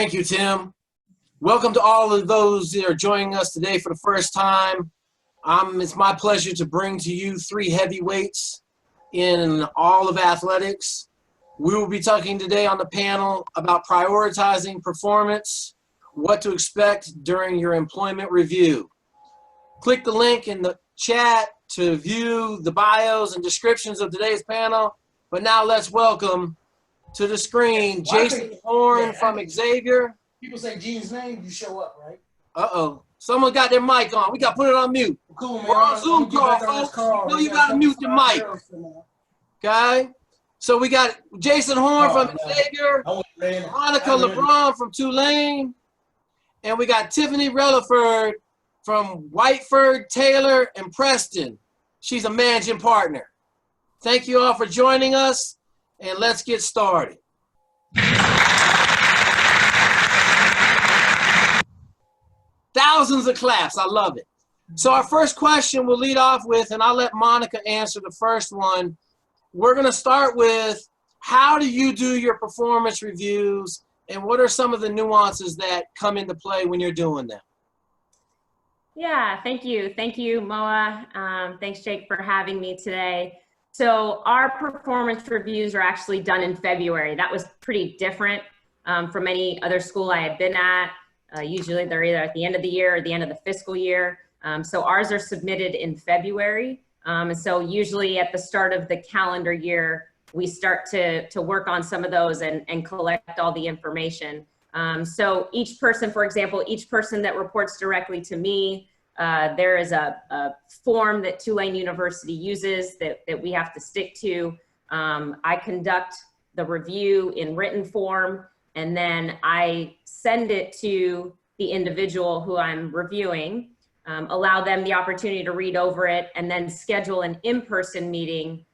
Thank you, Tim. Welcome to all of those that are joining us today for the first time. It's my pleasure to bring to you three heavyweights in all of athletics. We will be talking today on the panel about prioritizing performance, what to expect during your employment review. Click the link in the chat to view the bios and descriptions of today's panel. But now let's welcome to the screen Jason Horn from Xavier. People say Gene's name, you show up, right? Uh-oh. Someone got their mic on. We got to put it on mute. Cool, man. We're on Zoom call, folks. You know you got to mute your mic. Okay? So we got Jason Horn from Xavier, Monica LeBron from Tulane, and we got Tiffany Relaford from Whiteford, Taylor, and Preston. She's a managing partner. Thank you all for joining us, and let's get started. Thousands of claps. I love it. So our first question we'll lead off with, and I'll let Monica answer the first one. We're going to start with, how do you do your performance reviews, and what are some of the nuances that come into play when you're doing them? Yeah, thank you. Thank you, Moaa. Thanks, Jake, for having me today. So our performance reviews are actually done in February. That was pretty different from any other school I had been at. Usually they're either at the end of the year or the end of the fiscal year. So ours are submitted in February. And so usually at the start of the calendar year, we start to work on some of those and collect all the information. So each person, for example, each person that reports directly to me, there is a form that Tulane University uses that we have to stick to. I conduct the review in written form, and then I send it to the individual who I'm reviewing, allow them the opportunity to read over it, and then schedule an in-person meeting.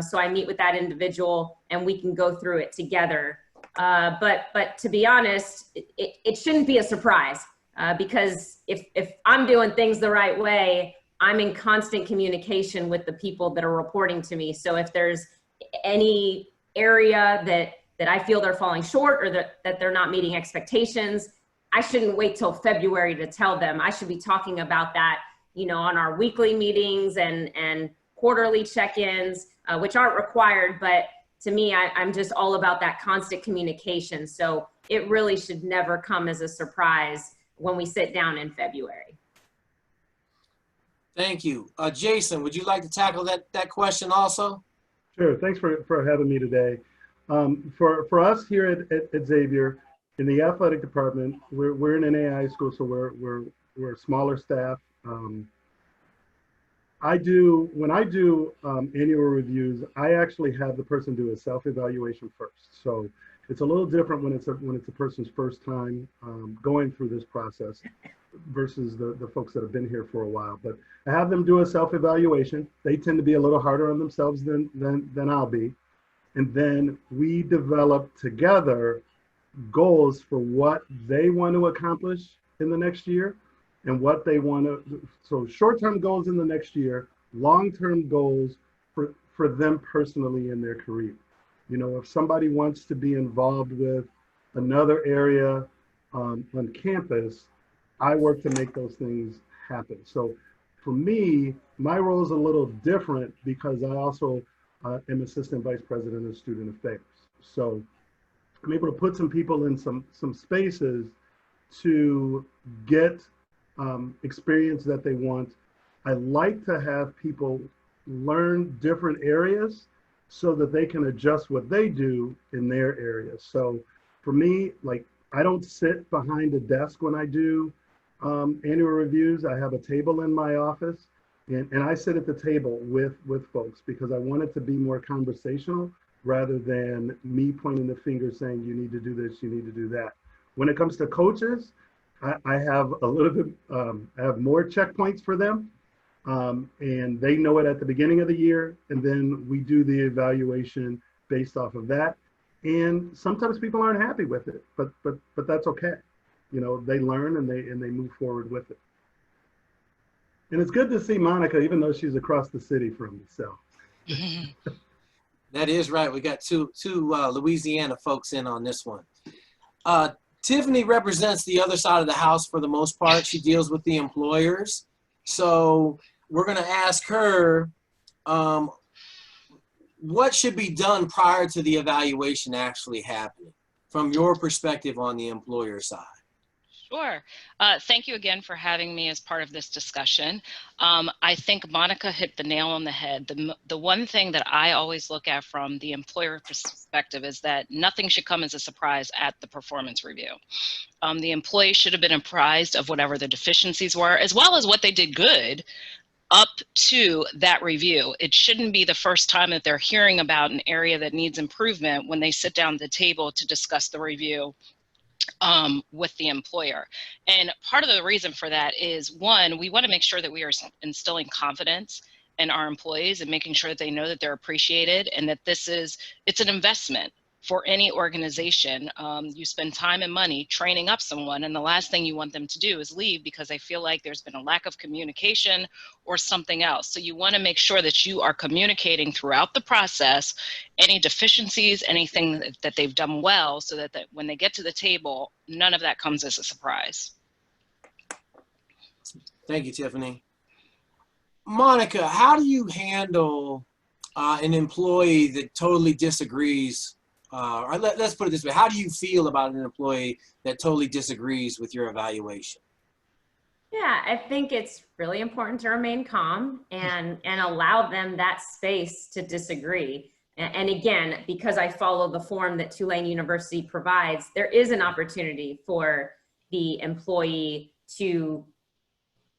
So I meet with that individual and we can go through it together. But to be honest, it shouldn't be a surprise because if I'm doing things the right way, I'm in constant communication with the people that are reporting to me. So if there's any area that I feel they're falling short or that they're not meeting expectations, I shouldn't wait till February to tell them. I should be talking about that, you know, on our weekly meetings and quarterly check-ins, which aren't required, but to me, I'm just all about that constant communication. So it really should never come as a surprise when we sit down in February. Thank you. Jason, would you like to tackle that question also? Sure, thanks for having me today. For us here at Xavier, in the athletic department, we're in an AI school, so we're a smaller staff. When I do annual reviews, I actually have the person do a self-evaluation first. So it's a little different when it's a person's first time going through this process versus the folks that have been here for a while. But I have them do a self-evaluation. They tend to be a little harder on themselves than I'll be. And then we develop together goals for what they want to accomplish in the next year and what they want to, so short-term goals in the next year, long-term goals for them personally in their career. You know, if somebody wants to be involved with another area on campus, I work to make those things happen. So for me, my role is a little different because I also am Assistant Vice President of Student Affairs. So I'm able to put some people in some spaces to get experience that they want. I like to have people learn different areas so that they can adjust what they do in their areas. So for me, like, I don't sit behind a desk when I do annual reviews. I have a table in my office. And I sit at the table with folks because I want it to be more conversational rather than me pointing the finger saying, you need to do this, you need to do that. When it comes to coaches, I have a little bit, I have more checkpoints for them. And they know it at the beginning of the year. And then we do the evaluation based off of that. And sometimes people aren't happy with it, but that's okay. You know, they learn and they move forward with it. And it's good to see Monica, even though she's across the city from me. So that is right. We got two Louisiana folks in on this one. Tiffany represents the other side of the house for the most part. She deals with the employers. So we're going to ask her what should be done prior to the evaluation actually happening from your perspective on the employer side. Sure. Thank you again for having me as part of this discussion. I think Monica hit the nail on the head. The one thing that I always look at from the employer perspective is that nothing should come as a surprise at the performance review. The employee should have been apprised of whatever the deficiencies were, as well as what they did good up to that review. It shouldn't be the first time that they're hearing about an area that needs improvement when they sit down at the table to discuss the review with the employer. And part of the reason for that is, one, we want to make sure that we are instilling confidence in our employees and making sure that they know that they're appreciated and that it's an investment for any organization. You spend time and money training up someone, and the last thing you want them to do is leave because they feel like there's been a lack of communication or something else. So you want to make sure that you are communicating throughout the process any deficiencies, anything that they've done well, so that when they get to the table, none of that comes as a surprise. Thank you, Tiffany. Monica, how do you handle an employee that totally disagrees? Or let's put it this way. How do you feel about an employee that totally disagrees with your evaluation? Yeah, I think it's really important to remain calm and allow them that space to disagree. And again, because I follow the form that Tulane University provides, there is an opportunity for the employee to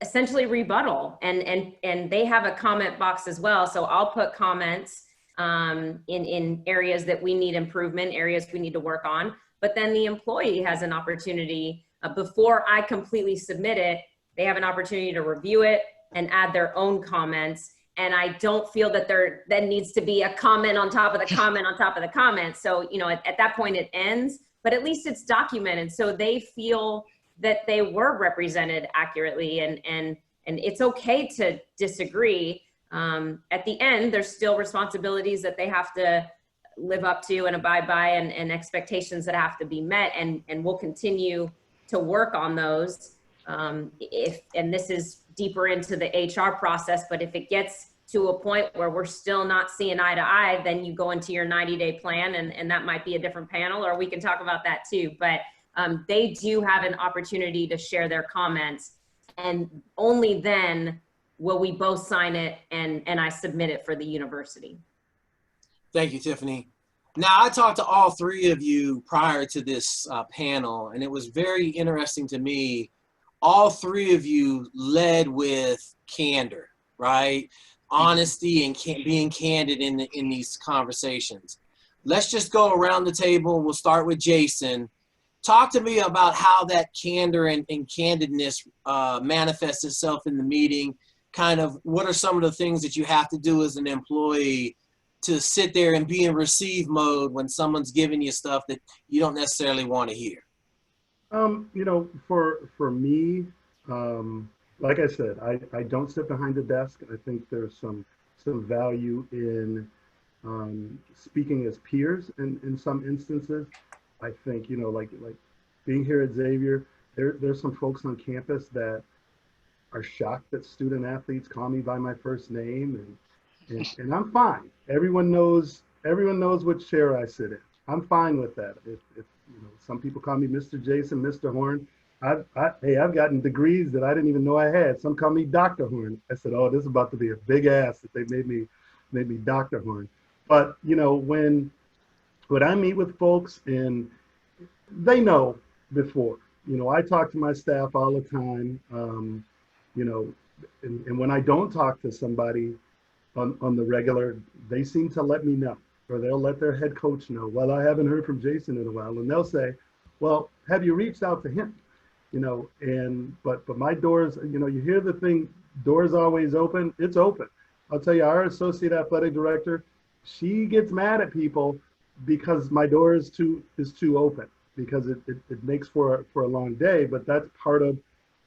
essentially rebuttal, and they have a comment box as well. So I'll put comments in areas that we need improvement, areas we need to work on. But then the employee has an opportunity before I completely submit it. They have an opportunity to review it and add their own comments. And I don't feel that there then needs to be a comment on top of the comment on top of the comment. So, you know, at that point it ends, but at least it's documented. So they feel that they were represented accurately, and it's okay to disagree. At the end, there's still responsibilities that they have to live up to and abide by, and expectations that have to be met. And we'll continue to work on those. And this is deeper into the HR process, but if it gets to a point where we're still not seeing eye to eye, then you go into your 90-day plan, and that might be a different panel, or we can talk about that too. But they do have an opportunity to share their comments, and only then will we both sign it and I submit it for the university. Thank you, Tiffany. Now, I talked to all three of you prior to this panel, and it was very interesting to me. All three of you led with candor, right? Honesty and being candid in these conversations. Let's just go around the table. We'll start with Jason. Talk to me about how that candor and candidness manifests itself in the meeting. Kind of what are some of the things that you have to do as an employee to sit there and be in receive mode when someone's giving you stuff that you don't necessarily want to hear? You know, for me, like I said, I don't sit behind a desk. I think there's some value in speaking as peers in some instances. I think, you know, like being here at Xavier, there's some folks on campus that are shocked that student athletes call me by my first name, and I'm fine. Everyone knows what chair I sit in. I'm fine with that. If you know, some people call me Mr. Jason, Mr. Horn. I've gotten degrees that I didn't even know I had. Some call me Dr. Horn. I said, oh, this is about to be a big ass that they made me Dr. Horn. But you know, when I meet with folks, and they know before, you know, I talk to my staff all the time, you know, and when I don't talk to somebody on the regular, they seem to let me know, or they'll let their head coach know. Well, I haven't heard from Jason in a while, and they'll say, well, have you reached out to him? You know, but my doors, you know, you hear the thing, doors always open. It's open. I'll tell you, our associate athletic director, she gets mad at people because my door is too open, because it makes for a long day. But that's part of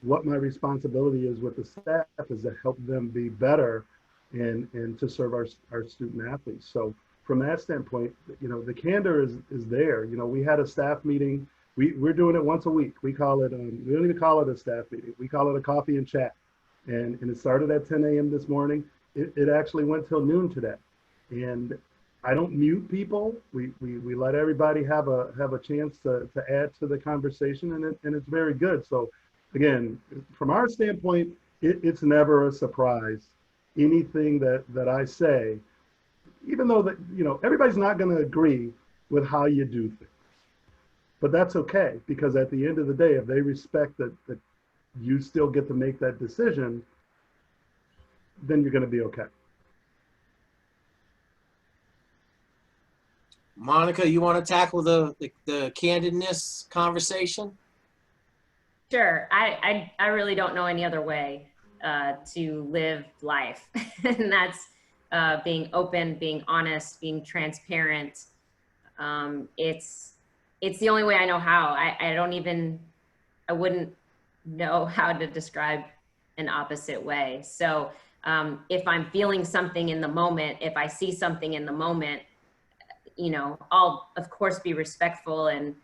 what my responsibility is with the staff, is to help them be better and to serve our student athletes. So from that standpoint, you know, the candor is there. You know, we had a staff meeting we're doing it once a week. We call it, we don't even call it a staff meeting. We call it a coffee and chat. And it started at 10 a.m. this morning. It actually went till noon today. And I don't mute people. We let everybody have a chance to add to the conversation, and it's very good. So again, from our standpoint, it's never a surprise. Anything that I say, even though that, you know, everybody's not going to agree with how you do things, but that's okay, because at the end of the day, if they respect that you still get to make that decision, then you're going to be okay. Monica, you want to tackle the candidness conversation? Sure. I really don't know any other way to live life. And that's being open, being honest, being transparent. It's the only way I know how. I wouldn't know how to describe an opposite way. So if I'm feeling something in the moment, if I see something in the moment, you know, I'll of course be respectful, and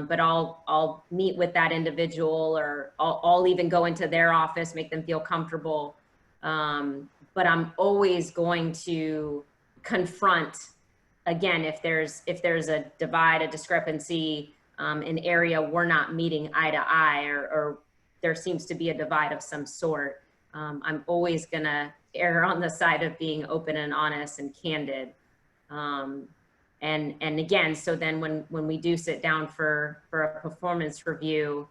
but I'll meet with that individual, or I'll even go into their office, make them feel comfortable. But I'm always going to confront, again, if there's a divide, a discrepancy, an area we're not meeting eye to eye, or there seems to be a divide of some sort. I'm always gonna err on the side of being open and honest and candid. And again, so then when we do sit down for a performance review,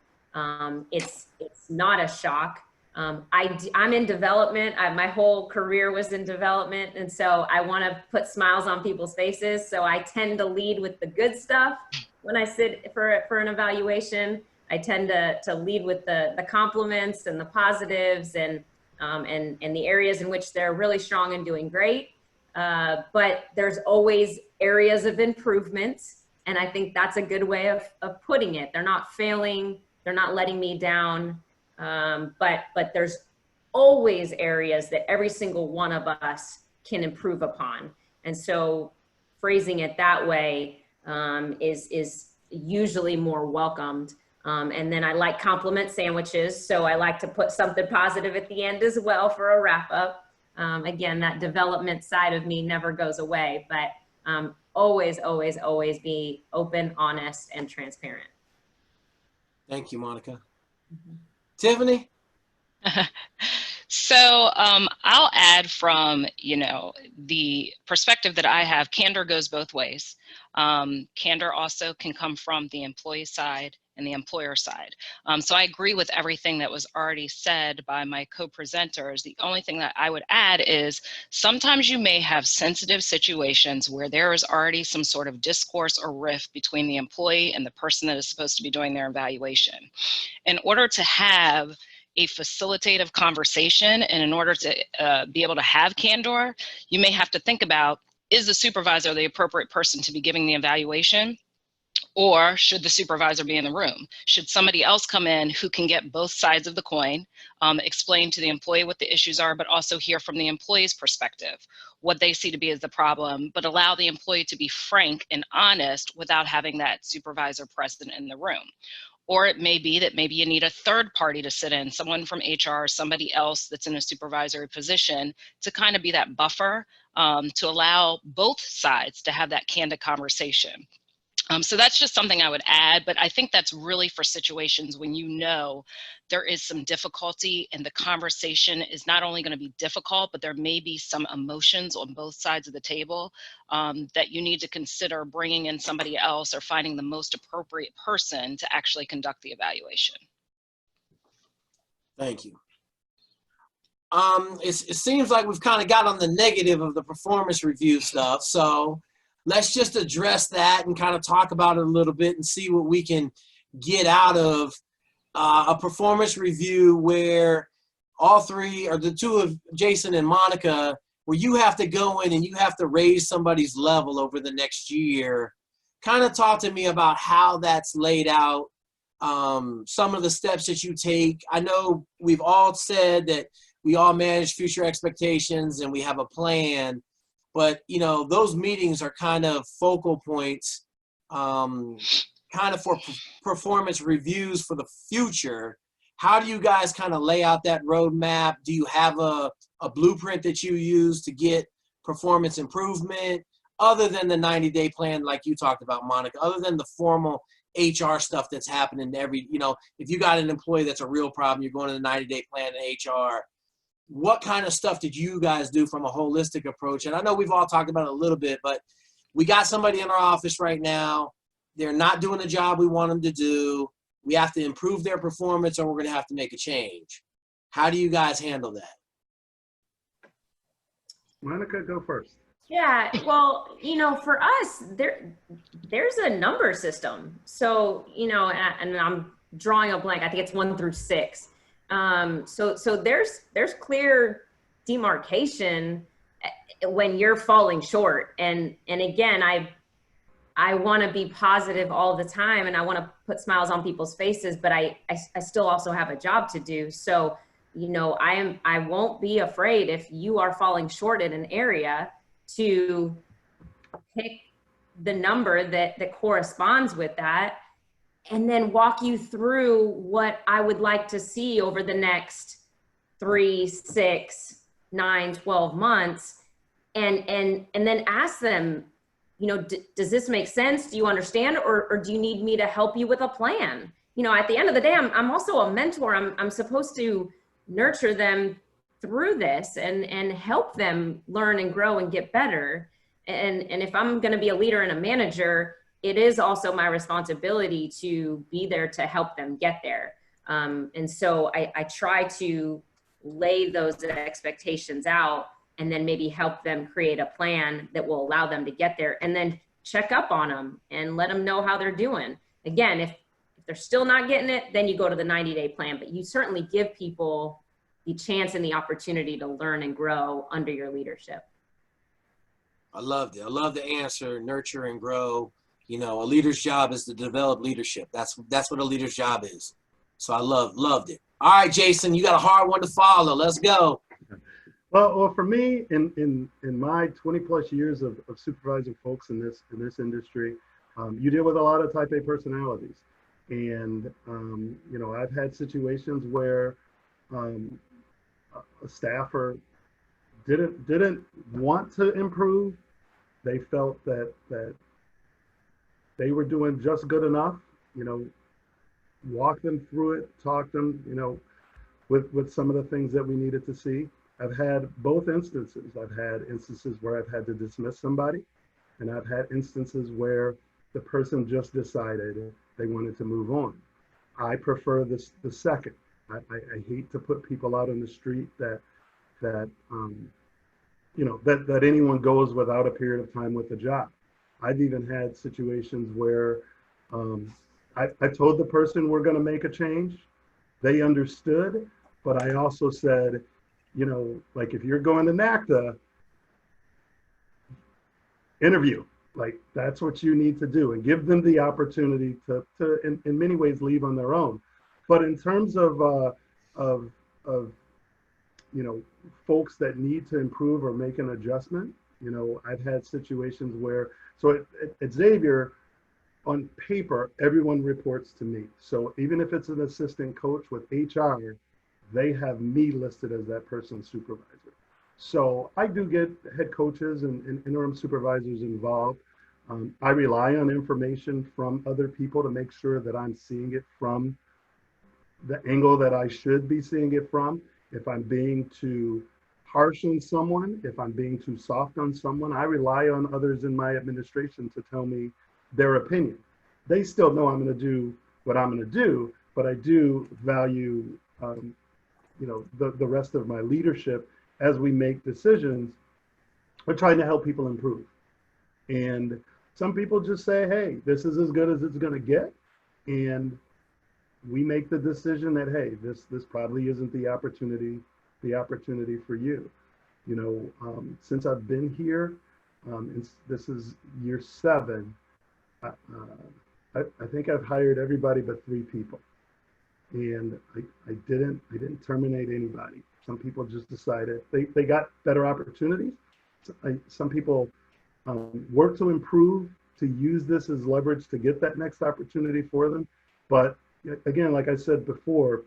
it's not a shock. I'm in development. My whole career was in development. And so I want to put smiles on people's faces. So I tend to lead with the good stuff when I sit for an evaluation. I tend to lead with the compliments and the positives, and the areas in which they're really strong and doing great. But there's always areas of improvement. And I think that's a good way of putting it. They're not failing. They're not letting me down. But there's always areas that every single one of us can improve upon. And so phrasing it that way is usually more welcomed. And then I like compliment sandwiches. So I like to put something positive at the end as well for a wrap up. Again, that development side of me never goes away, but always, always, always be open, honest, and transparent. Thank you, Monica. Mm-hmm. Tiffany? So I'll add from, you know, the perspective that I have, candor goes both ways. Candor also can come from the employee side and the employer side. So I agree with everything that was already said by my co-presenters. The only thing that I would add is sometimes you may have sensitive situations where there is already some sort of discourse or rift between the employee and the person that is supposed to be doing their evaluation. In order to have a facilitative conversation, and in order to be able to have candor, you may have to think about, is the supervisor the appropriate person to be giving the evaluation? Or should the supervisor be in the room? Should somebody else come in who can get both sides of the coin, explain to the employee what the issues are, but also hear from the employee's perspective, what they see to be as the problem, but allow the employee to be frank and honest without having that supervisor present in the room? Or it may be that maybe you need a third party to sit in, someone from HR, somebody else that's in a supervisory position, to kind of be that buffer to allow both sides to have that candid conversation. So that's just something I would add, but I think that's really for situations when you know there is some difficulty and the conversation is not only going to be difficult, but there may be some emotions on both sides of the table that you need to consider bringing in somebody else or finding the most appropriate person to actually conduct the evaluation. Thank you. It seems like we've kind of got on the negative of the performance review stuff, so let's just address that and kind of talk about it a little bit and see what we can get out of a performance review where all three, or the two of Jason and Monica, where you have to go in and you have to raise somebody's level over the next year. Kind of talk to me about how that's laid out, some of the steps that you take. I know we've all said that we all manage future expectations and we have a plan. But, you know, those meetings are kind of focal points, kind kind of for performance reviews for the future, how do you guys kind of lay out that roadmap? Do you have a blueprint that you use to get performance improvement other than the 90-day plan like you talked about, Monica, other than the formal HR stuff that's happening every, you know, if you got an employee that's a real problem, you're going to the 90-day plan in HR. What kind of stuff did you guys do from a holistic approach? And I know we've all talked about it a little bit, but we got somebody in our office right now. They're not doing the job we want them to do. We have to improve their performance or we're going to have to make a change. How do you guys handle that? Monica, go first. Yeah, well, you know, for us, there's a number system. So, you know, and I'm drawing a blank. I think it's 1 through 6. So there's clear demarcation when you're falling short. And again, I want to be positive all the time and I want to put smiles on people's faces, but I still also have a job to do. So, you know, I won't be afraid if you are falling short in an area to pick the number that corresponds with that and then walk you through what I would like to see over the next 3, 6, 9, 12 months. And then ask them, you know, does this make sense? Do you understand? Or do you need me to help you with a plan? You know, at the end of the day, I'm also a mentor. I'm supposed to nurture them through this and help them learn and grow and get better. And if I'm going to be a leader and a manager, it is also my responsibility to be there to help them get there. And so I try to lay those expectations out and then maybe help them create a plan that will allow them to get there, and then check up on them and let them know how they're doing. Again, if they're still not getting it, then you go to the 90-day plan, but you certainly give people the chance and the opportunity to learn and grow under your leadership. I loved it. I love the answer, nurture and grow. You know, a leader's job is to develop leadership. That's what a leader's job is. So I loved it. All right, Jason, you got a hard one to follow. Let's go. Well, for me, in my 20+ years of supervising folks in this industry, you deal with a lot of type A personalities, and you know, I've had situations where a staffer didn't want to improve. They felt that they were doing just good enough. You know, walk them through it, talk them, you know, with some of the things that we needed to see. I've had both instances. I've had instances where I've had to dismiss somebody, and I've had instances where the person just decided they wanted to move on. I prefer the second. I hate to put people out on the street that you know, that anyone goes without a period of time with a job. I've even had situations where I told the person we're going to make a change. They understood, but I also said, you know, like, if you're going to NACDA, interview, like, that's what you need to do, and give them the opportunity to in many ways leave on their own. But in terms of you know, folks that need to improve or make an adjustment, you know, I've had situations where, so at Xavier, on paper, everyone reports to me. So even if it's an assistant coach with HR, they have me listed as that person's supervisor. So I do get head coaches and interim supervisors involved. I rely on information from other people to make sure that I'm seeing it from the angle that I should be seeing it from. If I'm being too harsh on someone, if I'm being too soft on someone, I rely on others in my administration to tell me their opinion. They still know I'm going to do what I'm going to do, but I do value you know, the rest of my leadership as we make decisions. We're trying to help people improve. And some people just say, hey, this is as good as it's going to get. And we make the decision that, hey, this probably isn't the opportunity for you. You know, since I've been here, and this is year 7, I think I've hired everybody but 3 people. And I didn't terminate anybody. Some people just decided they got better opportunities. Some people work to improve to use this as leverage to get that next opportunity for them. But again, like I said before,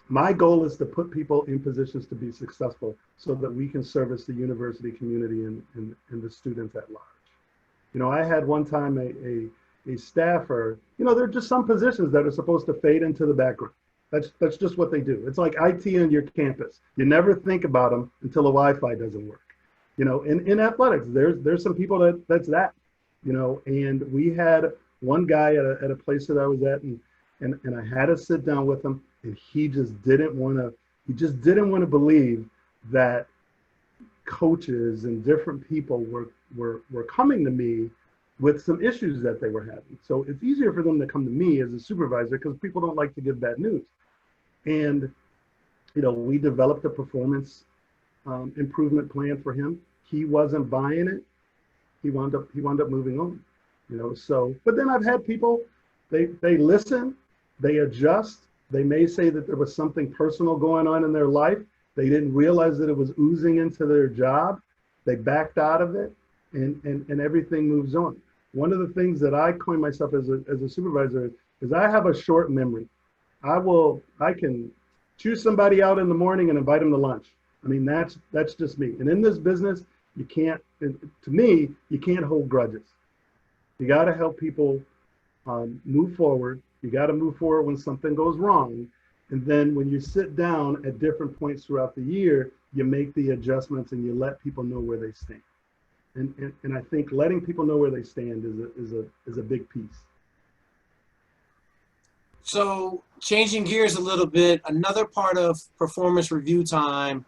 my goal is to put people in positions to be successful so that we can service the university community and the students at large. You know, I had one time a staffer, you know, there are just some positions that are supposed to fade into the background. That's just what they do. It's like IT on your campus. You never think about them until the Wi-Fi doesn't work. You know, in athletics, there's some people that's that, you know, and we had one guy at a place that I was at, and I had to sit down with him, and he just didn't want to believe that coaches and different people were coming to me with some issues that they were having. So it's easier for them to come to me as a supervisor because people don't like to give bad news. And, you know, we developed a performance improvement plan for him. He wasn't buying it. He wound up moving on, you know. So, but then I've had people, they listen, they adjust. They may say that there was something personal going on in their life. They didn't realize that it was oozing into their job. They backed out of it, and everything moves on. One of the things that I coin myself as a supervisor is I have a short memory. I can choose somebody out in the morning and invite them to lunch. I mean, that's just me. And in this business, you can't hold grudges. You got to help people move forward. You got to move forward when something goes wrong. And then when you sit down at different points throughout the year, you make the adjustments and you let people know where they stand. And I think letting people know where they stand is a big piece. So changing gears a little bit, another part of performance review time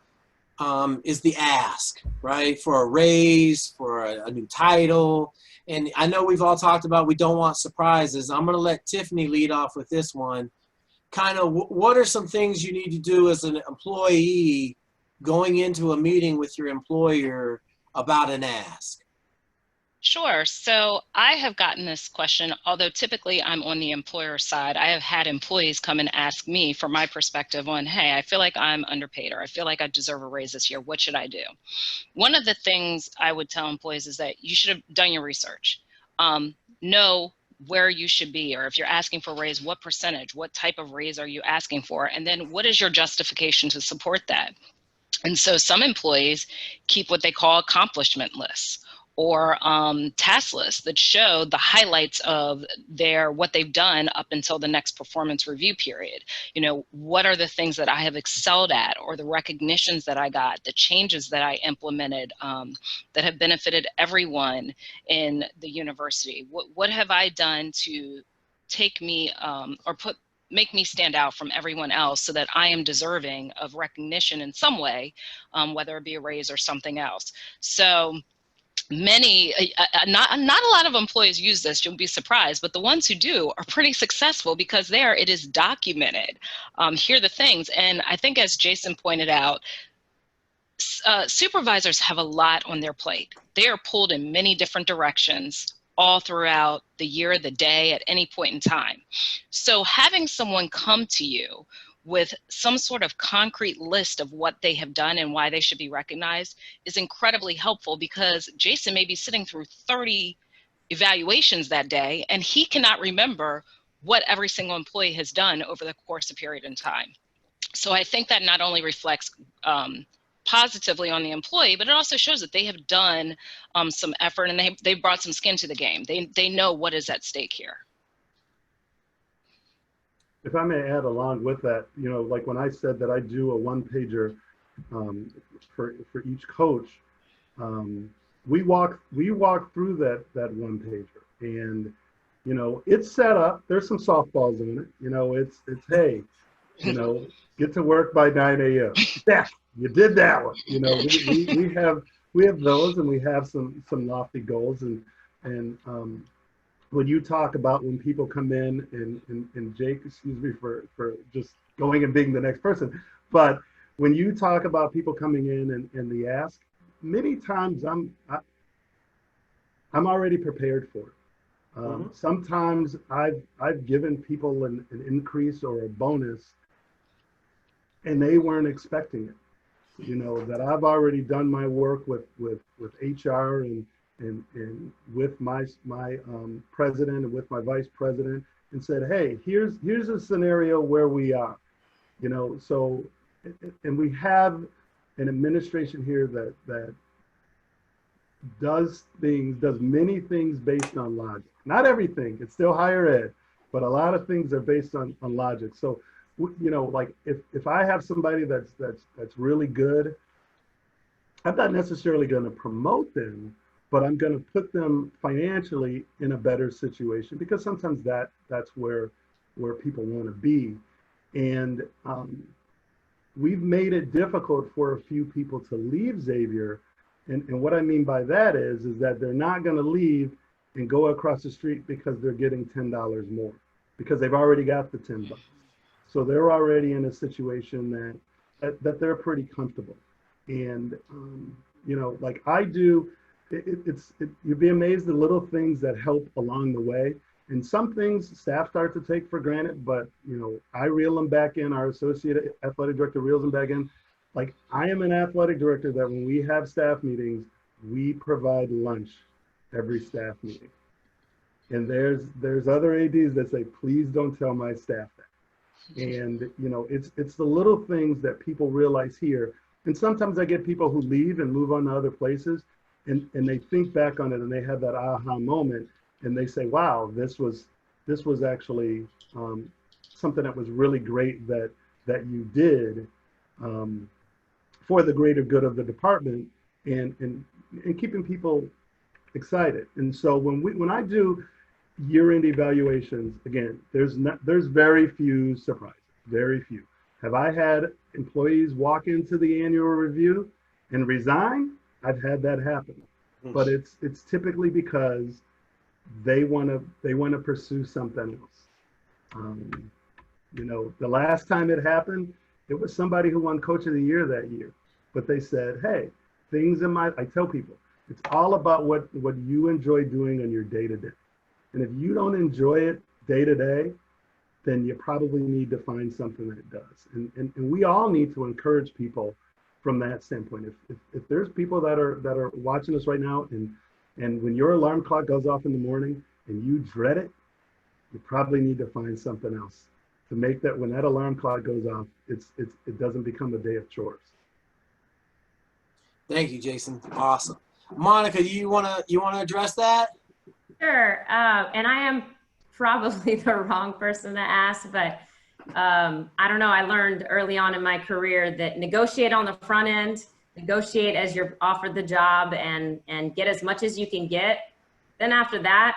is the ask, right? For a raise, for a new title. And I know we've all talked about we don't want surprises. I'm gonna let Tiffany lead off with this one. Kind of what are some things you need to do as an employee going into a meeting with your employer about an ask? Sure. So I have gotten this question, although typically I'm on the employer side. I have had employees come and ask me for my perspective on, hey, I feel like I'm underpaid, or I feel like I deserve a raise this year. What should I do? One of the things I would tell employees is that you should have done your research. Know where you should be, or if you're asking for a raise, what percentage, what type of raise are you asking for? And then what is your justification to support that? And so some employees keep what they call accomplishment lists, or task lists that show the highlights of what they've done up until the next performance review period. You know, what are the things that I have excelled at, or the recognitions that I got, the changes that I implemented that have benefited everyone in the university? What have I done to take me make me stand out from everyone else so that I am deserving of recognition in some way, whether it be a raise or something else. So many, not a lot of employees use this, you'll be surprised, but the ones who do are pretty successful because it is documented. Here are the things, and I think as Jason pointed out, supervisors have a lot on their plate. They are pulled in many different directions all throughout the year, the day, at any point in time. So having someone come to you with some sort of concrete list of what they have done and why they should be recognized is incredibly helpful, because Jason may be sitting through 30 evaluations that day and he cannot remember what every single employee has done over the course of a period in time. So I think that not only reflects positively on the employee, but it also shows that they have done some effort and they brought some skin to the game. They know what is at stake here. If I may add along with that, you know, like when I said that I do a one-pager for each coach, we walk through that one-pager, and you know, it's set up. There's some softballs in it. You know, it's hey, you know, get to work by 9 a.m. Yeah, you did that one. You know, we have those, and we have some lofty goals, and when you talk about when people come in, and Jake, excuse me for just going and being the next person, but when you talk about people coming in and the ask, many times I'm already prepared for it. Sometimes I've given people an increase or a bonus, and they weren't expecting it. You know, that I've already done my work with HR and and with my president and with my vice president and said, hey, here's a scenario where we are, you know. So, and we have an administration here that does many things based on logic. Not everything, it's still higher ed, but a lot of things are based on logic. So, you know, like if I have somebody that's really good, I'm not necessarily going to promote them, but I'm going to put them financially in a better situation, because sometimes that's where people want to be. And we've made it difficult for a few people to leave Xavier. And what I mean by that is that they're not going to leave and go across the street because they're getting $10 more, because they've already got the $10. So they're already in a situation that they're pretty comfortable. And, you know, like I do, you'd be amazed at little things that help along the way. And some things staff start to take for granted, but, you know, I reel them back in, our associate athletic director reels them back in. Like, I am an athletic director that when we have staff meetings, we provide lunch every staff meeting. And there's other ADs that say, please don't tell my staff that. And, you know, it's the little things that people realize here. And sometimes I get people who leave and move on to other places, and they think back on it and they have that aha moment, and they say, wow, this was actually something that was really great that you did for the greater good of the department, and keeping people excited. And so when I do year-end evaluations, again, there's very few surprises, very few. Have I had employees walk into the annual review and resign? I've had that happen, but it's typically because they want to pursue something else. You know, the last time it happened, it was somebody who won Coach of the Year that year, but they said, hey, I tell people, it's all about what you enjoy doing on your day-to-day. And if you don't enjoy it day-to-day, then you probably need to find something that does. And we all need to encourage people from that standpoint. If there's people that are watching us right now, and when your alarm clock goes off in the morning and you dread it, you probably need to find something else to make that when that alarm clock goes off, it doesn't become a day of chores. Thank you, Jason. Awesome. Monica, you wanna address that? Sure. And I am probably the wrong person to ask, but I don't know. I learned early on in my career that negotiate on the front end, negotiate as you're offered the job, and get as much as you can get. Then after that,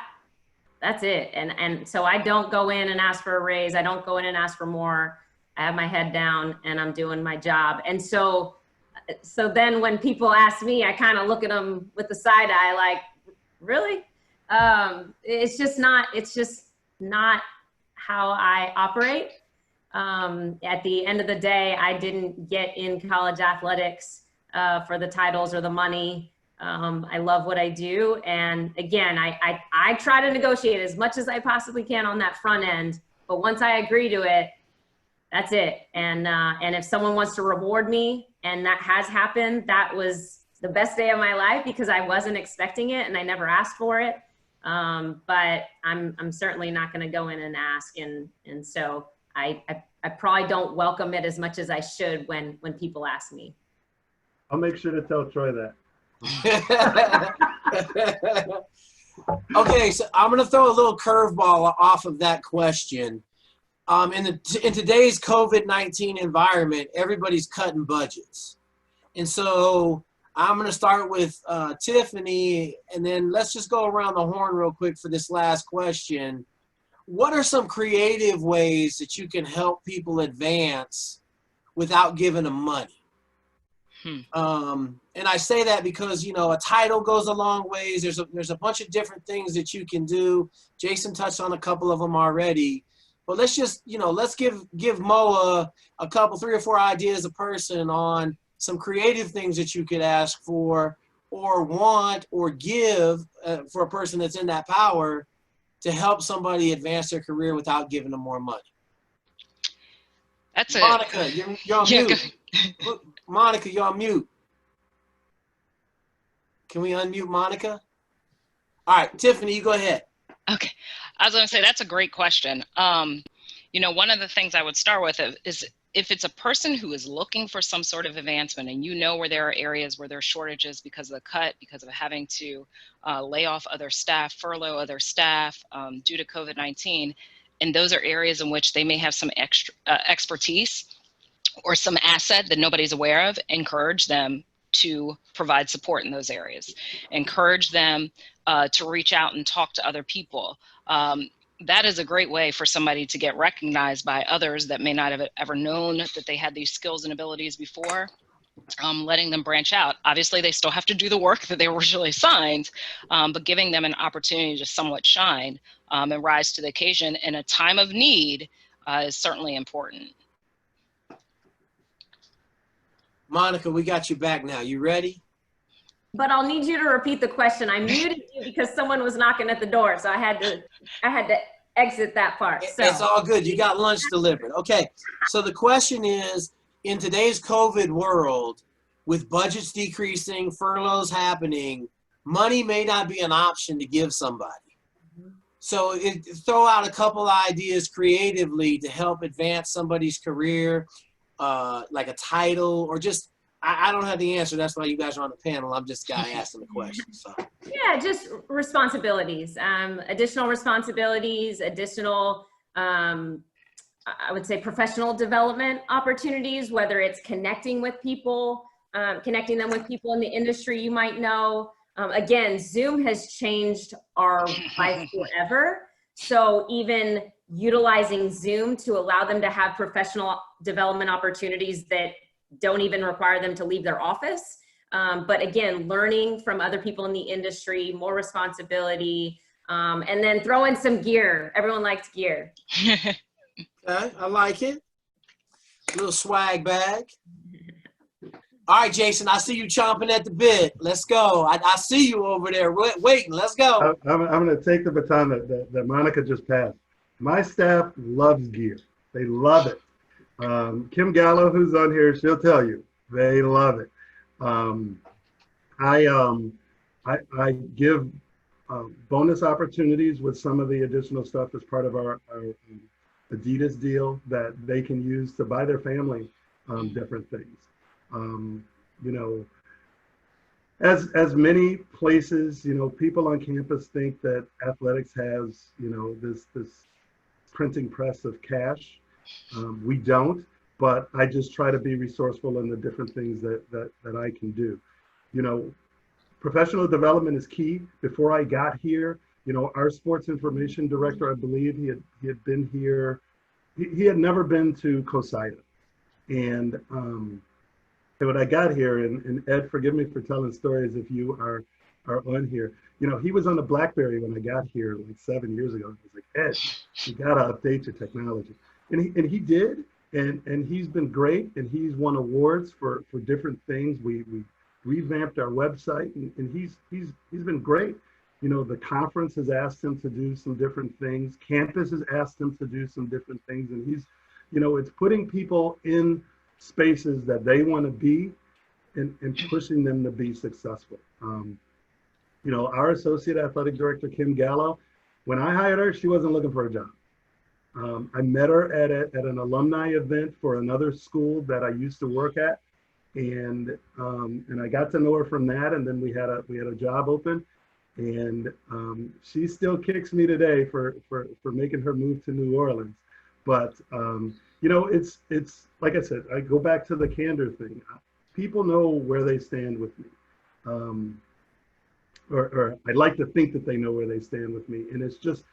that's it. And so I don't go in and ask for a raise. I don't go in and ask for more. I have my head down and I'm doing my job. And so then when people ask me, I kind of look at them with the side eye, like, really? It's just not how I operate. At the end of the day, I didn't get in college athletics for the titles or the money. I love what I do. And again, I try to negotiate as much as I possibly can on that front end, but once I agree to it, that's it. And if someone wants to reward me, and that has happened, that was the best day of my life because I wasn't expecting it and I never asked for it. But I'm certainly not going to go in and ask. And so I probably don't welcome it as much as I should when people ask me. I'll make sure to tell Troy that. Okay, so I'm going to throw a little curveball off of that question. In today's COVID-19 environment, everybody's cutting budgets. And so I'm going to start with Tiffany, and then let's just go around the horn real quick for this last question. What are some creative ways that you can help people advance without giving them money? And I say that because, you know, a title goes a long ways. There's a bunch of different things that you can do. Jason touched on a couple of them already. But let's just, you know, let's give Moaa a couple, 3 or 4 ideas a person on some creative things that you could ask for or want or give for a person that's in that power to help somebody advance their career without giving them more money. That's it. Monica, you're on mute. Monica, you're on mute. Can we unmute Monica? All right, Tiffany, you go ahead. Okay, I was going to say that's a great question. You know, one of the things I would start with is if it's a person who is looking for some sort of advancement, and you know where there are areas where there are shortages because of the cut, because of having to lay off other staff, furlough other staff due to COVID-19, and those are areas in which they may have some extra expertise or some asset that nobody's aware of, encourage them to provide support in those areas. Encourage them to reach out and talk to other people. That is a great way for somebody to get recognized by others that may not have ever known that they had these skills and abilities before, letting them branch out. Obviously, they still have to do the work that they were originally assigned, but giving them an opportunity to somewhat shine and rise to the occasion in a time of need is certainly important. Monica, we got you back now. You ready? But I'll need you to repeat the question. I muted you because someone was knocking at the door, so I had to exit that part. So. It's all good. You got lunch delivered. Okay. So the question is, in today's COVID world, with budgets decreasing, furloughs happening, money may not be an option to give somebody. So throw out a couple ideas creatively to help advance somebody's career, like a title, or just, I don't have the answer. That's why you guys are on the panel. I'm just the guy asking the question. So. Yeah, just responsibilities, additional responsibilities, additional, I would say professional development opportunities, whether it's connecting with people, connecting them with people in the industry you might know. Again, Zoom has changed our life forever. So even utilizing Zoom to allow them to have professional development opportunities that don't even require them to leave their office. But again, learning from other people in the industry, more responsibility, and then throw in some gear. Everyone likes gear. Okay, I like it. A little swag bag. All right, Jason, I see you chomping at the bit. Let's go. I see you over there waiting. Let's go. I'm going to take the baton that Monica just passed. My staff loves gear. They love it. Kim Gallo, who's on here, she'll tell you they love it. I give bonus opportunities with some of the additional stuff as part of our Adidas deal that they can use to buy their family different things. You know, as many places, you know, people on campus think that athletics has, you know, this printing press of cash. We don't, but I just try to be resourceful in the different things that I can do. You know, professional development is key. Before I got here, you know, our sports information director, I believe he had been here. He had never been to COSIDA. And when I got here, and Ed, forgive me for telling stories if you are on here. You know, he was on the BlackBerry when I got here like 7 years ago. He was like, Ed, you gotta update your technology. And he did, and he's been great, and he's won awards for different things. We revamped our website, and he's been great. You know, the conference has asked him to do some different things. Campus has asked him to do some different things, and he's, you know, it's putting people in spaces that they want to be and pushing them to be successful. You know, our associate athletic director, Kim Gallo, when I hired her, she wasn't looking for a job. I met her at an alumni event for another school that I used to work at, and I got to know her from that. And then we had a job open, and she still kicks me today for making her move to New Orleans. But you know, it's like I said, I go back to the candor thing. People know where they stand with me, or I'd like to think that they know where they stand with me, and it's just.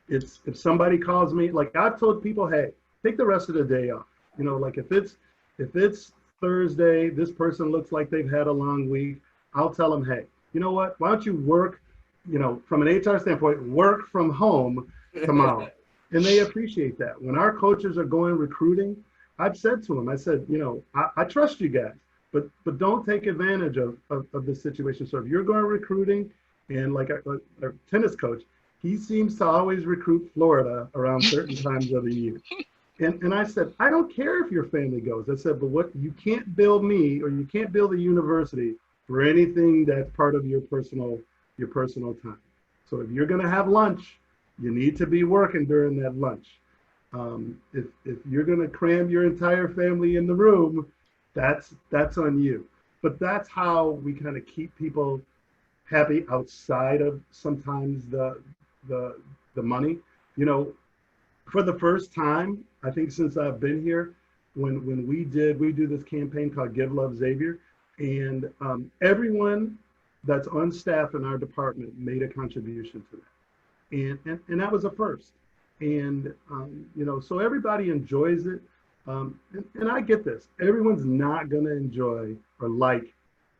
It's if somebody calls me, like I've told people, hey, take the rest of the day off. You know, like if it's Thursday, this person looks like they've had a long week, I'll tell them, hey, you know what? Why don't you work, you know, from an HR standpoint, work from home tomorrow. And they appreciate that. When our coaches are going recruiting, I've said to them, I said, you know, I trust you guys, but don't take advantage of the situation. So if you're going recruiting, and like our tennis coach, he seems to always recruit Florida around certain times of the year. And I said, I don't care if your family goes. I said, but what you can't bill me, or you can't bill the university for anything that's part of your personal time. So if you're gonna have lunch, you need to be working during that lunch. If you're gonna cram your entire family in the room, that's on you. But that's how we kind of keep people happy outside of sometimes the money. You know, for the first time, I think since I've been here, when we do this campaign called Give Love Xavier, and everyone that's on staff in our department made a contribution to that, and that was a first. And you know, so everybody enjoys it, and I get this. Everyone's not going to enjoy or like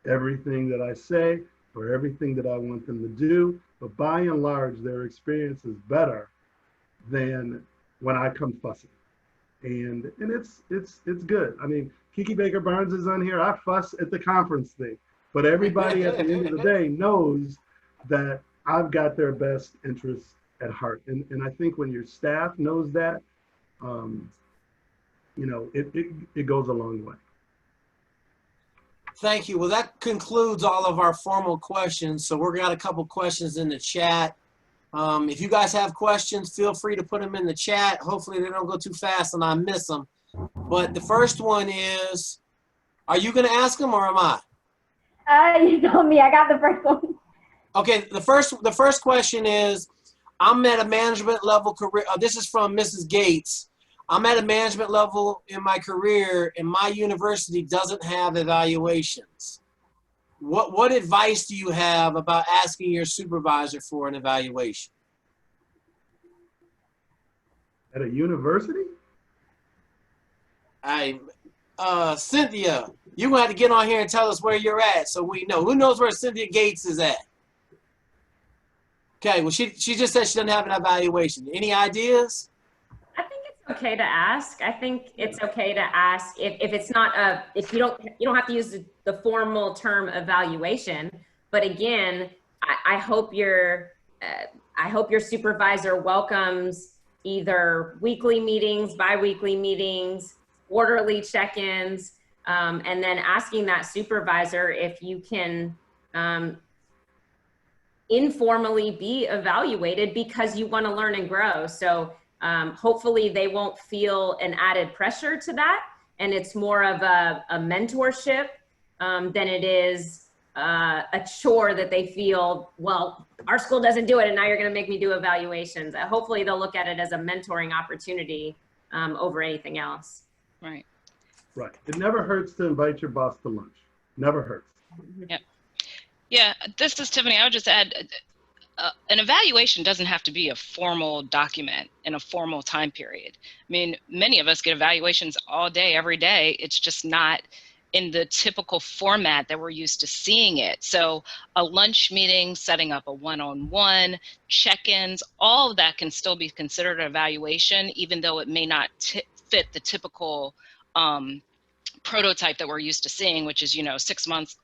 everything that I say or everything that I want them to do, but by and large, their experience is better than when I come fussing. And it's good. I mean, Kiki Baker Barnes is on here. I fuss at the conference thing, but everybody at the end of the day knows that I've got their best interests at heart. And I think when your staff knows that, you know, it goes a long way. Thank you. Well, that concludes all of our formal questions. So we're got a couple questions in the chat. If you guys have questions, feel free to put them in the chat. Hopefully they don't go too fast and I miss them. But the first one is, are you going to ask them or am I? You told me. I got the first one. Okay, the first question is, I'm at a management level career. This is from Mrs. Gates. I'm at a management level in my career and my university doesn't have evaluations. What advice do you have about asking your supervisor for an evaluation? At a university? Cynthia, you're going to have to get on here and tell us where you're at so we know. Who knows where Cynthia Gates is at? Okay, well, she just said she doesn't have an evaluation. Any ideas? I think it's okay to ask. I think it's okay to ask if it's not if you don't have to use the formal term evaluation. But again, I hope your supervisor welcomes either weekly meetings, bi-weekly meetings, quarterly check-ins, and then asking that supervisor if you can informally be evaluated because you want to learn and grow. So hopefully they won't feel an added pressure to that. And it's more of a mentorship than it is a chore that they feel, well, our school doesn't do it and now you're going to make me do evaluations. Hopefully they'll look at it as a mentoring opportunity over anything else. Right. Right. It never hurts to invite your boss to lunch. Never hurts. Yep. Yeah, this is Tiffany. I would just add, an evaluation doesn't have to be a formal document in a formal time period. I mean, many of us get evaluations all day, every day. It's just not in the typical format that we're used to seeing it. So a lunch meeting, setting up a one-on-one, check-ins, all of that can still be considered an evaluation, even though it may not fit the typical prototype that we're used to seeing, which is, you know, 6 month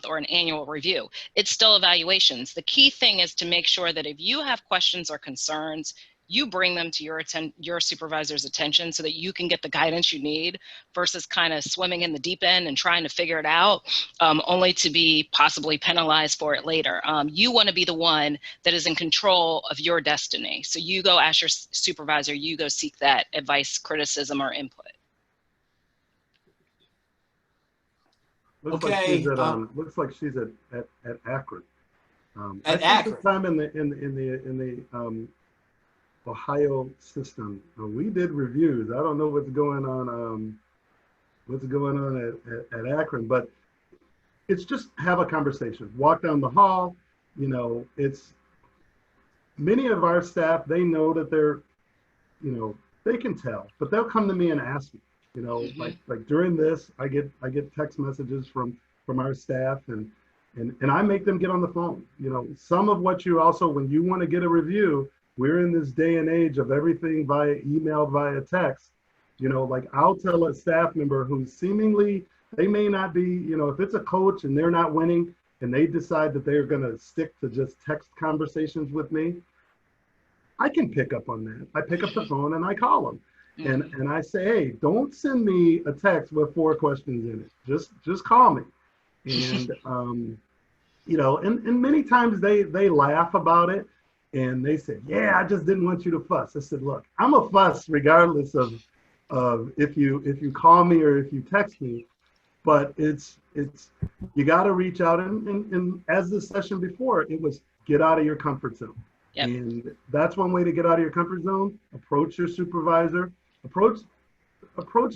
or an annual review. It's still evaluations. The key thing is to make sure that if you have questions or concerns, you bring them to your supervisor's attention so that you can get the guidance you need versus kind of swimming in the deep end and trying to figure it out, only to be possibly penalized for it later. You want to be the one that is in control of your destiny. So you go ask your supervisor, you go seek that advice, criticism, or input. Looks Okay, like she's at Akron. At I Akron. spent some time in the Ohio system. We did reviews. I don't know what's going on at Akron, but it's just have a conversation. Walk down the hall. You know, it's many of our staff. They know that they're, you know, they can tell, but they'll come to me and ask me. You know, like during this, I get text messages from our staff, and I make them get on the phone. You know, some of what you also, when you want to get a review, we're in this day and age of everything via email, via text. You know, like I'll tell a staff member who seemingly, they may not be, you know, if it's a coach and they're not winning and they decide that they're going to stick to just text conversations with me, I can pick up on that. I pick up the phone and I call them. And I say, hey, don't send me a text with 4 questions in it. Just call me. And you know, and many times they laugh about it and they say, yeah, I just didn't want you to fuss. I said, look, I'm a fuss regardless of if you call me or if you text me, but it's you got to reach out and as the session before, it was get out of your comfort zone. Yep. And that's one way to get out of your comfort zone. Approach your supervisor, approach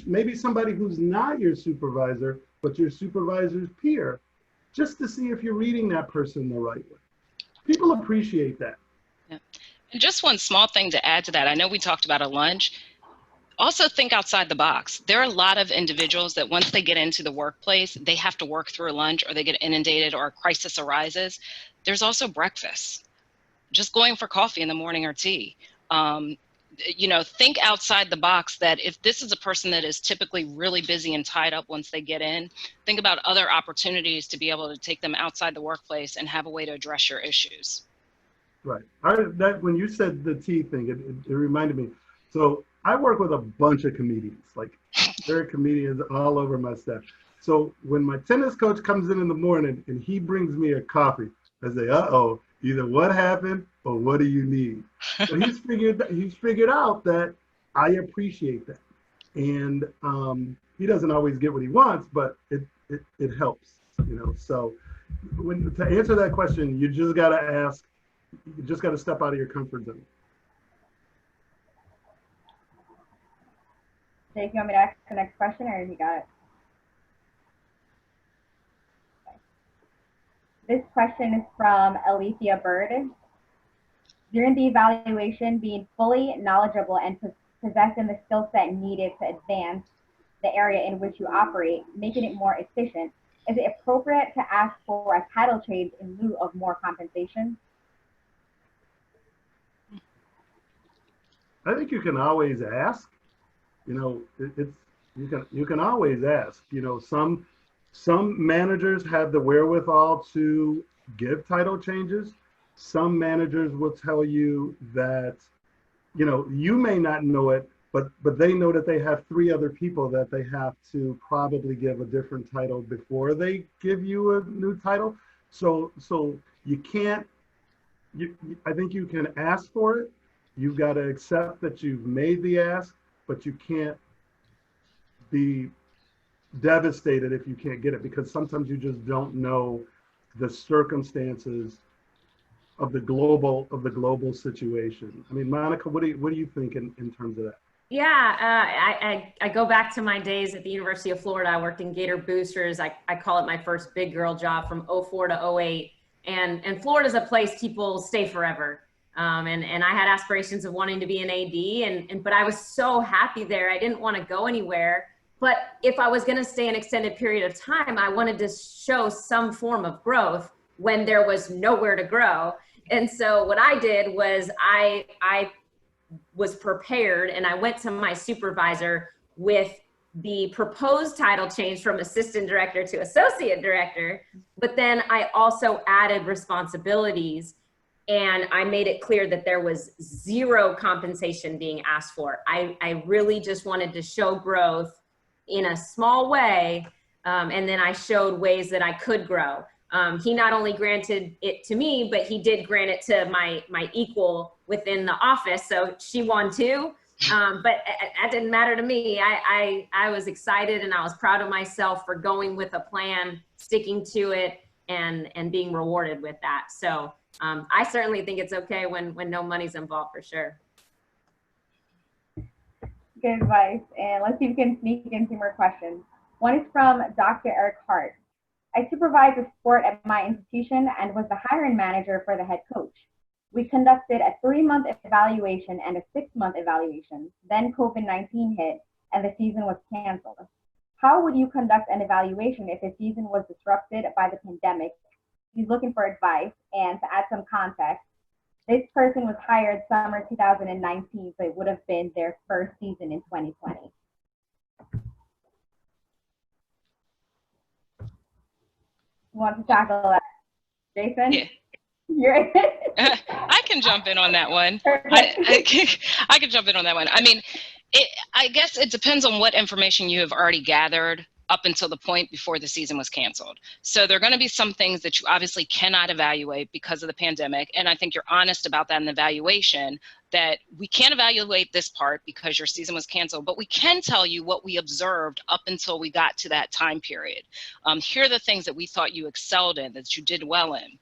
maybe somebody who's not your supervisor, but your supervisor's peer, just to see if you're reading that person the right way. People appreciate that. Yeah. And just one small thing to add to that, I know we talked about a lunch. Also think outside the box. There are a lot of individuals that once they get into the workplace, they have to work through a lunch or they get inundated or a crisis arises. There's also breakfast. Just going for coffee in the morning or tea. You know, think outside the box that if this is a person that is typically really busy and tied up once they get in, think about other opportunities to be able to take them outside the workplace and have a way to address your issues. Right. When you said the tea thing, it reminded me. So I work with a bunch of comedians, like there are comedians all over my staff. So when my tennis coach comes in the morning and he brings me a coffee, I say, uh-oh, either what happened or what do you need? So he's figured out that I appreciate that. And he doesn't always get what he wants, but it helps, you know. So to answer that question, you just got to ask, you just got to step out of your comfort zone. Jake, you want me to ask the next question, or you got it? Okay. This question is from Alethea Bird. During the evaluation, being fully knowledgeable and possessing the skill set needed to advance the area in which you operate, making it more efficient, is it appropriate to ask for a title change in lieu of more compensation? I think you can always ask. You know, you can always ask. You know, some managers have the wherewithal to give title changes. Some managers will tell you that, you know, you may not know it, but they know that they have 3 other people that they have to probably give a different title before they give you a new title. So you can't. I think you can ask for it. You've got to accept that you've made the ask, but you can't be devastated if you can't get it, because sometimes you just don't know the circumstances of the global situation. I mean, Monica, what do you think in terms of that? Yeah, I go back to my days at the University of Florida. I worked in Gator Boosters. I call it my first big girl job from 04 to 08. And Florida's a place people stay forever. And I had aspirations of wanting to be an AD, but I was so happy there. I didn't want to go anywhere. But if I was going to stay an extended period of time, I wanted to show some form of growth when there was nowhere to grow. And so what I did was I was prepared, and I went to my supervisor with the proposed title change from assistant director to associate director. But then I also added responsibilities. And I made it clear that there was 0 compensation being asked for. I really just wanted to show growth in a small way. And then I showed ways that I could grow. He not only granted it to me, but he did grant it to my equal within the office. So she won too. But that didn't matter to me. I was excited and I was proud of myself for going with a plan, sticking to it, and being rewarded with that. So I certainly think it's okay when no money's involved, for sure. Good advice. And let's see if we can sneak in 2 more questions. One is from Dr. Eric Hart. I supervise a sport at my institution and was the hiring manager for the head coach. We conducted a 3-month evaluation and a 6-month evaluation. Then COVID-19 hit and the season was canceled. How would you conduct an evaluation if the season was disrupted by the pandemic? He's looking for advice. And to add some context, this person was hired summer 2019, so it would have been their first season in 2020. You want to tackle that, Jason? Yeah. You're I can jump in on that one. I can jump in on that one. I mean, I guess it depends on what information you have already gathered up until the point before the season was canceled. So there are going to be some things that you obviously cannot evaluate because of the pandemic. And I think you're honest about that in the evaluation, that we can't evaluate this part because your season was canceled, but we can tell you what we observed up until we got to that time period. Here are the things that we thought you excelled in, that you did well in.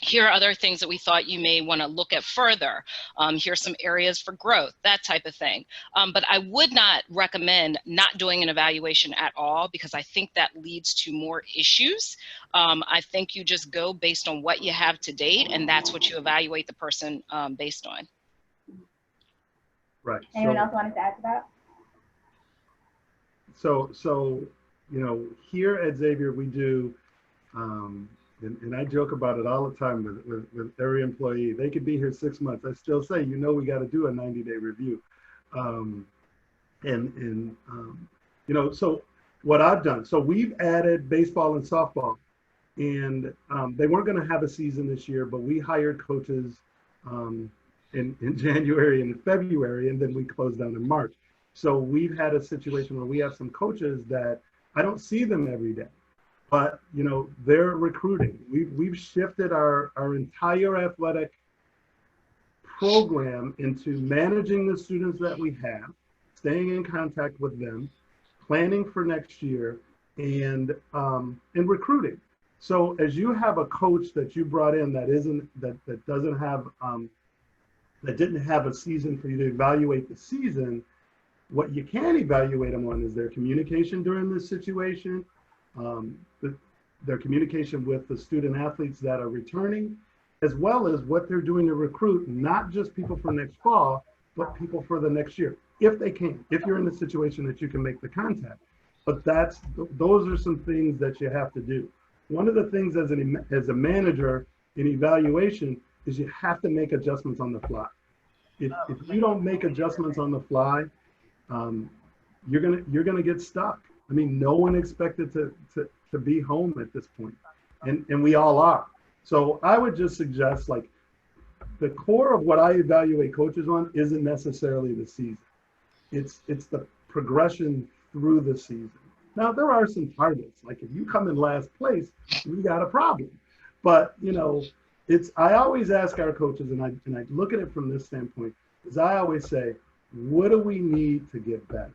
Here are other things that we thought you may want to look at further. Here's some areas for growth, that type of thing. But I would not recommend not doing an evaluation at all, because I think that leads to more issues. I think you just go based on what you have to date, and that's what you evaluate the person based on. Right. Anyone else wanted to add to that? So, you know, here at Xavier, we do, and I joke about it all the time with every employee. They could be here 6 months. I still say, you know, we got to do a 90-day review. You know, so what I've done, so we've added baseball and softball, and they weren't going to have a season this year, but we hired coaches in January and February, and then we closed down in March. So we've had a situation where we have some coaches that I don't see them every day, but you know, they're recruiting. We've shifted our entire athletic program into managing the students that we have, staying in contact with them, planning for next year, and recruiting. So as you have a coach that you brought in that doesn't have that didn't have a season for you to evaluate the season, what you can evaluate them on is their communication during this situation, their communication with the student athletes that are returning, as well as what they're doing to recruit, not just people for next fall, but people for the next year, if they can, if you're in the situation that you can make the contact. But those are some things that you have to do. One of the things as a manager in evaluation is you have to make adjustments on the fly. If you don't make adjustments on the fly, you're gonna get stuck. I mean, no one expected to be home at this point, and we all are. So I would just suggest, like, the core of what I evaluate coaches on isn't necessarily the season. It's the progression through the season. Now there are some targets. Like if you come in last place, we got a problem. But you know, I always ask our coaches, and I look at it from this standpoint, is I always say, what do we need to get better?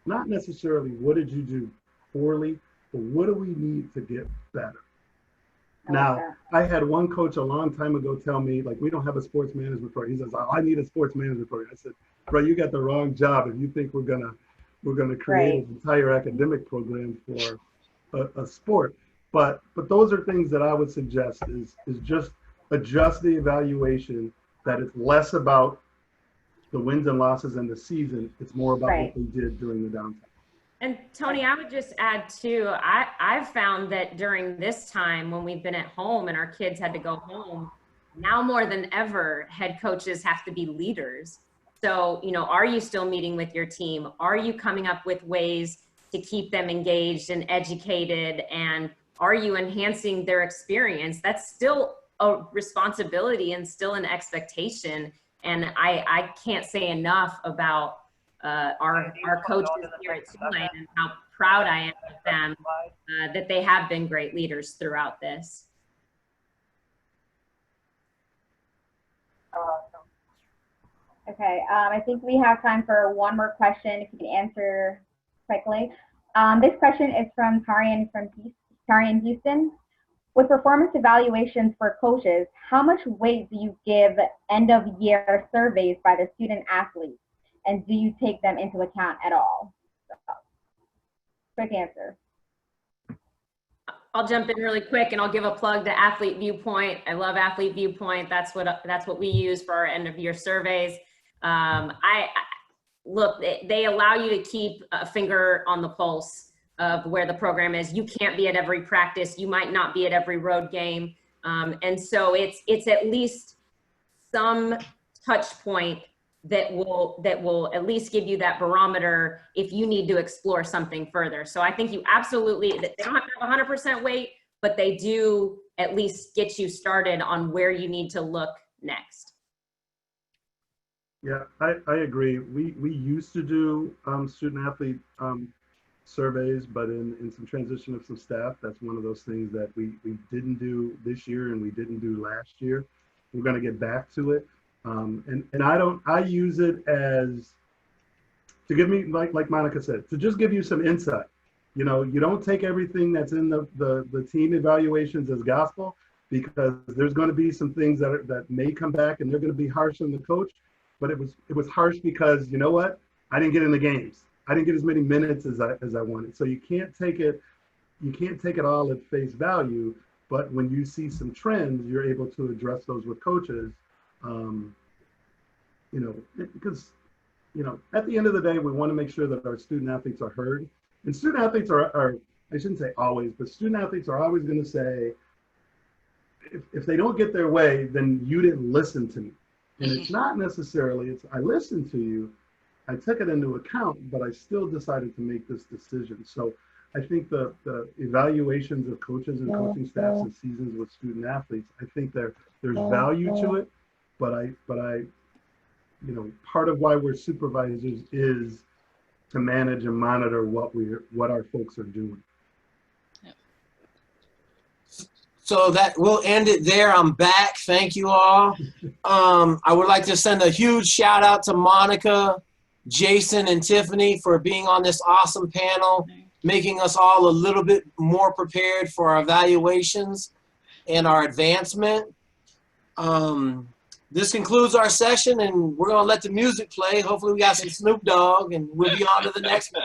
Not necessarily what did you do poorly, but what do we need to get better? Now, I had one coach a long time ago tell me, like, we don't have a sports management program. He says, oh, I need a sports management program. I said, bro, you got the wrong job if you think we're gonna create an entire academic program for a sport. But those are things that I would suggest is just adjust the evaluation, that it's less about the wins and losses in the season. It's more about what they did during the downtime. And Tony, I would just add too, I've found that during this time when we've been at home and our kids had to go home, now more than ever, head coaches have to be leaders. So, you know, are you still meeting with your team? Are you coming up with ways to keep them engaged and educated? And are you enhancing their experience? That's still a responsibility and still an expectation. And I can't say enough about our coaches here at Tulane and how proud I am of them, that they have been great leaders throughout this. Okay, I think we have time for one more question, if you can answer quickly. This question is from Tarian Houston. With performance evaluations for coaches, how much weight do you give end of year surveys by the student athletes? And do you take them into account at all? So, quick answer. I'll jump in really quick and I'll give a plug to Athlete Viewpoint. I love Athlete Viewpoint. That's what we use for our end of year surveys. Look, they allow you to keep a finger on the pulse of where the program is. You can't be at every practice. You might not be at every road game. And so it's at least some touch point that will at least give you that barometer if you need to explore something further. So I think you absolutely, they don't have to have 100% weight, but they do at least get you started on where you need to look next. Yeah, I agree. We used to do student athlete surveys, but in some transition of some staff, that's one of those things that we didn't do this year and we didn't do last year. We're going to get back to it. And I use it as to give me, like Monica said, to just give you some insight. You know, you don't take everything that's in the team evaluations as gospel, because there's going to be some things that may come back and they're going to be harsh on the coach. But it was harsh because, you know what? I didn't get in the games. I didn't get as many minutes as I wanted. So you can't take it all at face value. But when you see some trends, you're able to address those with coaches. You know, because, you know, at the end of the day, we want to make sure that our student athletes are heard. And student athletes are I shouldn't say always, but student athletes are always going to say, if they don't get their way, then you didn't listen to me. And it's not necessarily, it's I listened to you, I took it into account, but I still decided to make this decision. So I think the evaluations of coaches and coaching staffs and seasons with student athletes, I think there's value to it, but I, you know, part of why we're supervisors is to manage and monitor what our folks are doing. So that we'll end it there. I'm back. Thank you all. I would like to send a huge shout out to Monica, Jason, and Tiffany for being on this awesome panel, making us all a little bit more prepared for our evaluations and our advancement. This concludes our session, and we're going to let the music play. Hopefully we got some Snoop Dogg, and we'll be on to the next one.